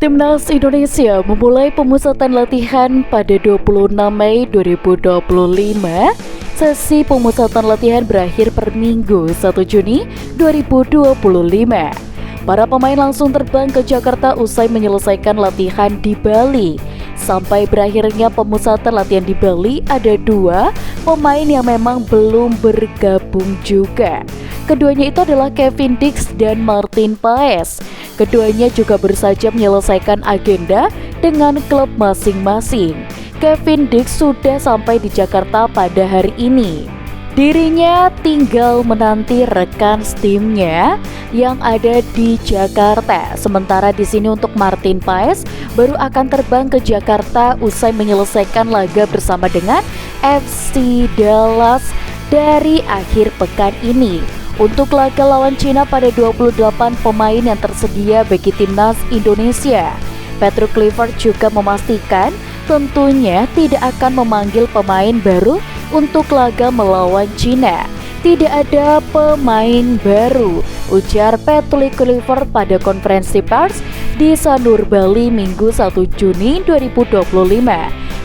Timnas Indonesia memulai pemusatan latihan pada 26 Mei 2025. Sesi pemusatan latihan berakhir per Minggu 1 Juni 2025. Para pemain langsung terbang ke Jakarta usai menyelesaikan latihan di Bali. Sampai berakhirnya pemusatan latihan di Bali, ada dua pemain yang memang belum bergabung juga. Keduanya itu adalah Kevin Dix dan Martin Paes. Keduanya juga baru saja menyelesaikan agenda dengan klub masing-masing. Kevin Dix sudah sampai di Jakarta pada hari ini. Dirinya tinggal menanti rekan timnya yang ada di Jakarta. Sementara di sini untuk Martin Paes baru akan terbang ke Jakarta usai menyelesaikan laga bersama dengan FC Dallas dari akhir pekan ini. Untuk laga lawan Cina pada 28 pemain yang tersedia bagi timnas Indonesia. Patrick Kluivert juga memastikan tentunya tidak akan memanggil pemain baru untuk laga melawan Cina. Tidak ada pemain baru, ujar Patrick Kluivert pada konferensi pers di Sanur, Bali, Minggu 1 Juni 2025.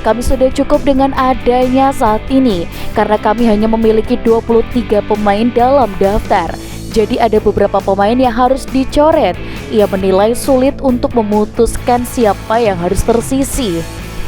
Kami sudah cukup dengan adanya saat ini karena kami hanya memiliki 23 pemain dalam daftar. Jadi ada beberapa pemain yang harus dicoret. Ia menilai sulit untuk memutuskan siapa yang harus tersisih.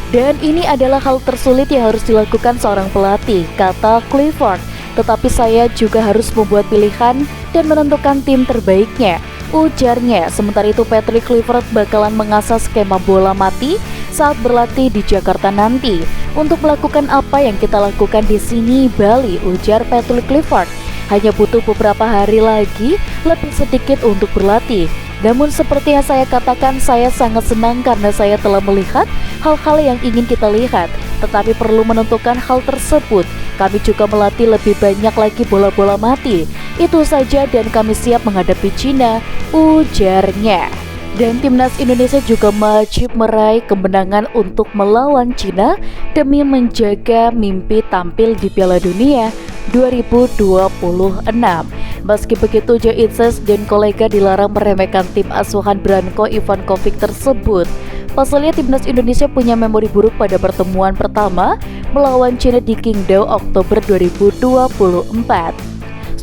Dan ini adalah hal tersulit yang harus dilakukan seorang pelatih, kata Kluivert. Tetapi saya juga harus membuat pilihan dan menentukan tim terbaiknya, ujarnya. Sementara itu Patrick Kluivert bakalan mengasah skema bola mati saat berlatih di Jakarta nanti. Untuk melakukan apa yang kita lakukan di sini Bali, ujar Patrick Kluivert. Hanya butuh beberapa hari lagi, lebih sedikit untuk berlatih. Namun seperti yang saya katakan, saya sangat senang karena saya telah melihat hal-hal yang ingin kita lihat. Tetapi perlu menentukan hal tersebut. Kami juga melatih lebih banyak lagi bola-bola mati. Itu saja dan kami siap menghadapi Cina, ujarnya. Dan timnas Indonesia juga wajib meraih kemenangan untuk melawan Cina demi menjaga mimpi tampil di Piala Dunia 2026. Meski begitu, Joe Itses dan kolega dilarang meremehkan tim asuhan Branko Ivankovic tersebut. Pasalnya timnas Indonesia punya memori buruk pada pertemuan pertama melawan Cina di Qingdao Oktober 2024.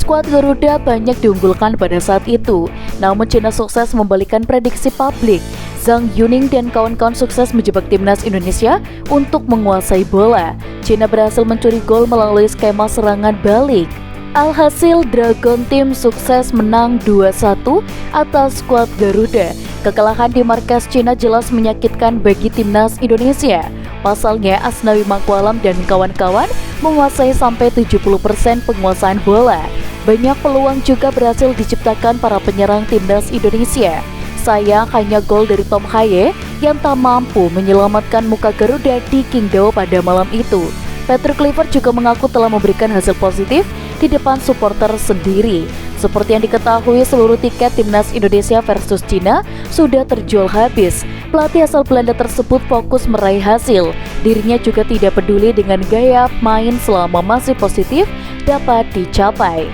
Skuad Garuda banyak diunggulkan pada saat itu, namun Cina sukses membalikan prediksi publik. Zhang Yuning dan kawan-kawan sukses menjebak timnas Indonesia untuk menguasai bola. Cina berhasil mencuri gol melalui skema serangan balik. Alhasil Dragon Team sukses menang 2-1 atas skuad Garuda. Kekalahan di markas Cina jelas menyakitkan bagi timnas Indonesia. Pasalnya Asnawi Mangkualam dan kawan-kawan menguasai sampai 70% penguasaan bola. Banyak peluang juga berhasil diciptakan para penyerang timnas Indonesia. Sayang hanya gol dari Tom Haye yang tak mampu menyelamatkan muka Garuda di Qingdao pada malam itu. Patrick Kluivert juga mengaku telah memberikan hasil positif di depan supporter sendiri. Seperti yang diketahui, seluruh tiket timnas Indonesia versus Cina sudah terjual habis. Pelatih asal Belanda tersebut fokus meraih hasil. Dirinya juga tidak peduli dengan gaya main selama masih positif dapat dicapai.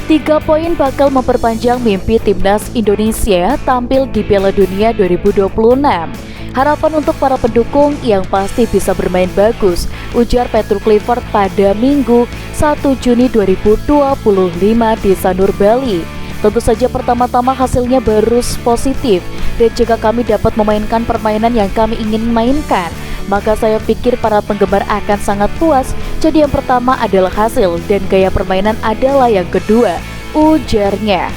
3 poin bakal memperpanjang mimpi timnas Indonesia tampil di Piala Dunia 2026. Harapan untuk para pendukung yang pasti bisa bermain bagus, ujar Patrick Kluivert pada Minggu 1 Juni 2025 di Sanur, Bali. Tentu saja pertama-tama hasilnya baru positif dan jika kami dapat memainkan permainan yang kami ingin mainkan, maka saya pikir para penggemar akan sangat puas. Jadi yang pertama adalah hasil dan gaya permainan adalah yang kedua, ujarnya.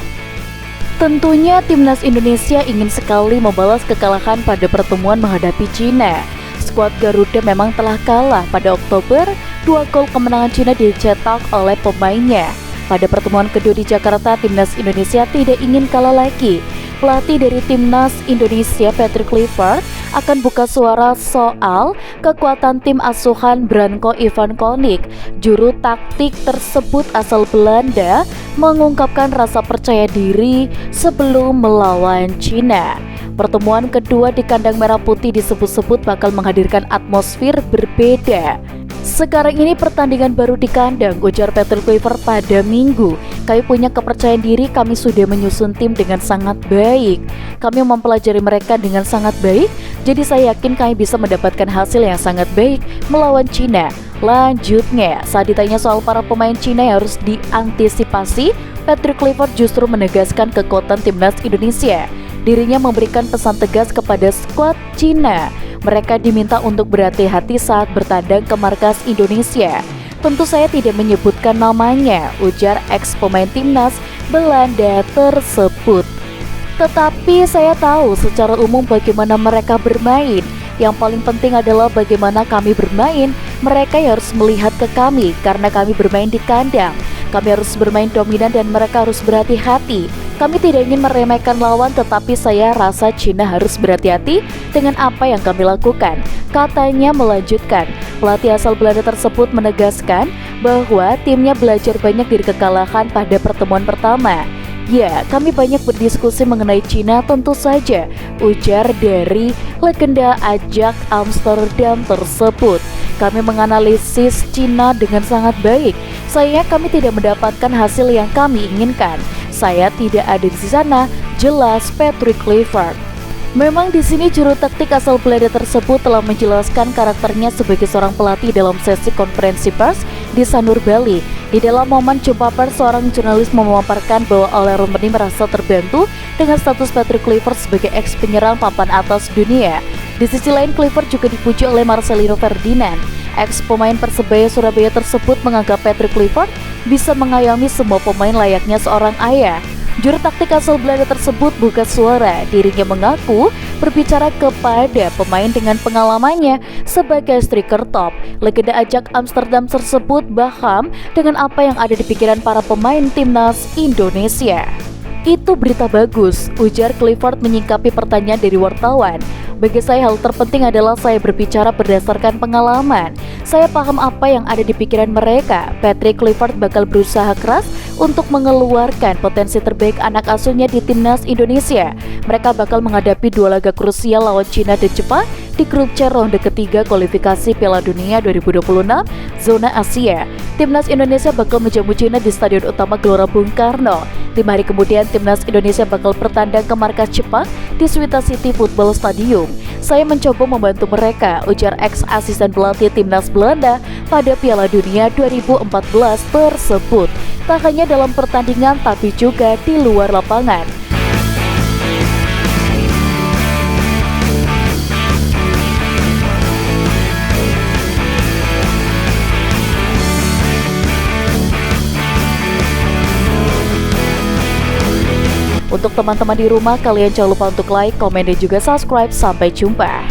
Tentunya timnas Indonesia ingin sekali membalas kekalahan pada pertemuan menghadapi Cina. Skuad Garuda memang telah kalah pada Oktober. 2 gol kemenangan Cina dicetak oleh pemainnya. Pada pertemuan kedua di Jakarta, timnas Indonesia tidak ingin kalah lagi. Pelatih dari timnas Indonesia Patrick Kluivert akan buka suara soal kekuatan tim asuhan Branko Ivankovic. Juru taktik tersebut asal Belanda mengungkapkan rasa percaya diri sebelum melawan Cina. Pertemuan kedua di kandang merah putih disebut-sebut bakal menghadirkan atmosfer berbeda. Sekarang ini pertandingan baru di kandang, ujar Patrick Kluivert pada Minggu. Kami punya kepercayaan diri, kami sudah menyusun tim dengan sangat baik. Kami mempelajari mereka dengan sangat baik, jadi saya yakin kami bisa mendapatkan hasil yang sangat baik melawan Cina. Lanjutnya, saat ditanya soal para pemain Cina yang harus diantisipasi, Patrick Kluivert justru menegaskan kekuatan timnas Indonesia. Dirinya memberikan pesan tegas kepada skuad Cina. Mereka diminta untuk berhati-hati saat bertandang ke markas Indonesia. Tentu saya tidak menyebutkan namanya, ujar ex-pemain timnas Belanda tersebut. Tetapi saya tahu secara umum bagaimana mereka bermain. Yang paling penting adalah bagaimana kami bermain. Mereka harus melihat ke kami karena kami bermain di kandang. Kami harus bermain dominan dan mereka harus berhati-hati. Kami tidak ingin meremehkan lawan, tetapi saya rasa Cina harus berhati-hati dengan apa yang kami lakukan. Katanya melanjutkan, pelatih asal Belanda tersebut menegaskan bahwa timnya belajar banyak dari kekalahan pada pertemuan pertama. Ya, kami banyak berdiskusi mengenai Cina tentu saja, ujar dari legenda Ajax Amsterdam tersebut. Kami menganalisis Cina dengan sangat baik. Sayangnya kami tidak mendapatkan hasil yang kami inginkan. Saya tidak ada di sana, jelas Patrick Kluivert. Memang di sini juru taktik asal Belanda tersebut telah menjelaskan karakternya sebagai seorang pelatih dalam sesi konferensi pers di Sanur, Bali. Di dalam momen jumpa pers, seorang jurnalis memaparkan bahwa Ole Rooney merasa terbantu dengan status Patrick Kluivert sebagai ex-penyerang papan atas dunia. Di sisi lain, Kluivert juga dipuji oleh Marcelino Ferdinand. Ex-pemain Persebaya Surabaya tersebut menganggap Patrick Kluivert bisa mengayomi semua pemain layaknya seorang ayah. Juru taktik asal Belanda tersebut buka suara. Dirinya mengaku berbicara kepada pemain dengan pengalamannya sebagai striker top. Legenda Ajax Amsterdam tersebut paham dengan apa yang ada di pikiran para pemain timnas Indonesia. Itu berita bagus, ujar Kluivert menyingkapi pertanyaan dari wartawan. Bagi saya hal terpenting adalah saya berbicara berdasarkan pengalaman. Saya paham apa yang ada di pikiran mereka. Patrick Kluivert bakal berusaha keras untuk mengeluarkan potensi terbaik anak asuhnya di timnas Indonesia. Mereka bakal menghadapi 2 laga krusial lawan Cina dan Jepang di grup C ronde ketiga kualifikasi Piala Dunia 2026 zona Asia. Timnas Indonesia bakal menjamu Cina di Stadion Utama Gelora Bung Karno. 5 hari kemudian timnas Indonesia bakal bertandang ke markas Jepang di Suita City Football Stadium. Saya mencoba membantu mereka, ujar ex-asisten pelatih timnas Belanda pada Piala Dunia 2014 tersebut. Tak hanya dalam pertandingan tapi juga di luar lapangan. Untuk teman-teman di rumah, kalian jangan lupa untuk like, komen, dan juga subscribe. Sampai jumpa.